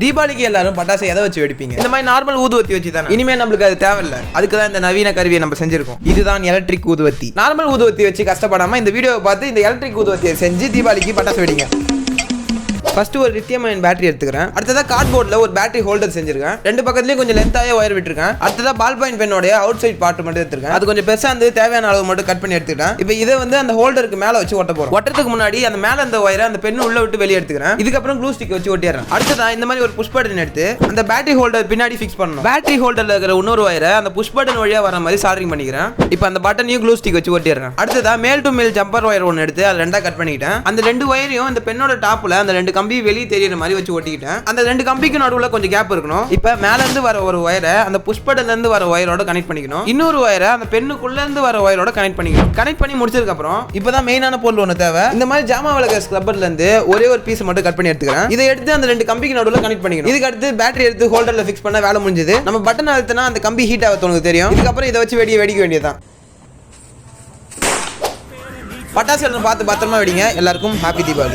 தீபாவளிக்கு எல்லாரும் பட்டாசு எதை வச்சு வெடிப்பீங்க? இந்த மாதிரி நார்மல் ஊதுவத்தி வச்சு தான். இனிமே நம்மளுக்கு அது தேவையில்லை. அதுக்கு தான் இந்த நவீன கருவியை நம்ம செஞ்சிருக்கோம். இதுதான் எலக்ட்ரிக் ஊதுவத்தி. நார்மல் ஊதுவத்தி வச்சு கஷ்டப்படாம இந்த வீடியோவை பார்த்து இந்த எலக்ட்ரிக் ஊதுவத்தியை செஞ்சு தீபாவளிக்கு பட்டாசு வெடிங்க. ஃபர்ஸ்ட் ஒரு லித்தியம் அயன் பேட்டரி எடுத்துக்கிறேன். அடுத்ததா கார்ட்போர்ட்ல ஒரு பேட்டரி ஹோல்டர் செஞ்சிருக்கேன். ரெண்டு பக்கத்துலயும் கொஞ்சம் லென்த்தாவே ஒயர் விட்டுருக்கேன். அடுத்ததா பால் பாயிண்ட் பென்னோட அவுட் சைட் பார்ட் மட்டும் எடுத்துருக்கேன். அது கொஞ்சம் பெருசா இருந்து தேவையான அளவு மட்டும் கட் பண்ணி எடுத்துக்கிட்டேன். இப்போ இதை வந்து அந்த ஹோல்டருக்கு மேல வச்சு ஒட்ட போறோம். ஒட்டறதுக்கு முன்னாடி அந்த மேல அந்த ஒயரை அந்த பென் உள்ள விட்டு வெளியே எடுத்துக்கிறேன். இதுக்கப்புறம் க்ளூ ஸ்டிக் வச்சு ஒட்டிடுறேன். அடுத்ததா இந்த மாதிரி ஒரு புஷ் பட்டன் எடுத்து அந்த பேட்டரி ஹோல்டர் பின்னாடி ஃபிக்ஸ் பண்ணணும். பேட்டரி ஹோல்டர்ல இருக்கிற இன்னொரு ஒயரை அந்த புஷ் பட்டன் வழியா வர மாதிரி சால்டரிங் பண்ணிக்கிறேன். இப்போ அந்த பட்டனையும் க்ளூ ஸ்டிக் வச்சு ஒட்டிடுறேன். அடுத்ததா மேல் டு மேல் ஜம்பர் ஒயர் ஒன்று எடுத்து அதை ரெண்டா கட் பண்ணிக்கிட்டேன். அந்த ரெண்டு ஒயரையும் அந்த பென்னோட டாப்ல அந்த ரெண்டு கம்பி வெளியே தெரியுற மாதிரி வச்சு ஒட்டிக்கிட்டேன். அந்த ரெண்டு கம்பிக்கு நடுவுல கொஞ்சம் கேப் இருக்கணும். இப்ப மேல இருந்து வர ஒரு ஒயரை அந்த புஷ் பட்டன்ல இருந்து வர ஒயரோட கனெக்ட் பண்ணிக்கணும். இன்னொரு ஒயரை அந்த பென்னுக்குள்ள இருந்து வர ஒயரோட கனெக்ட் பண்ணிக்கணும். கனெக்ட் பண்ணி முடிச்சதுக்கு அப்புறம் இப்பதான் மெயினான பொருள் ஒன்று தேவை. இந்த மாதிரி ஜாமா விளக்குற ஸ்க்ரப்பர்ல இருந்து ஒரே ஒரு பீஸ் மட்டும் கட் பண்ணி எடுத்துக்கிறேன். இதை எடுத்து அந்த ரெண்டு கம்பிக்கு நடுவுல கனெக்ட் பண்ணிக்கணும். இதுக்கு அடுத்து பேட்டரி எடுத்து ஹோல்டர்ல ஃபிக்ஸ் பண்ண வேலை முடிஞ்சது. நம்ம பட்டன் அழுத்தினா அந்த கம்பி ஹீட் ஆக உங்களுக்கு தெரியும். இதுக்கப்புறம் இதை வச்சு வெடிக்க வேண்டியதுதான். பட்டாசு பார்த்து பத்திரமா வெடிங்க. எல்லாருக்கும் ஹாப்பி தீபாவளி.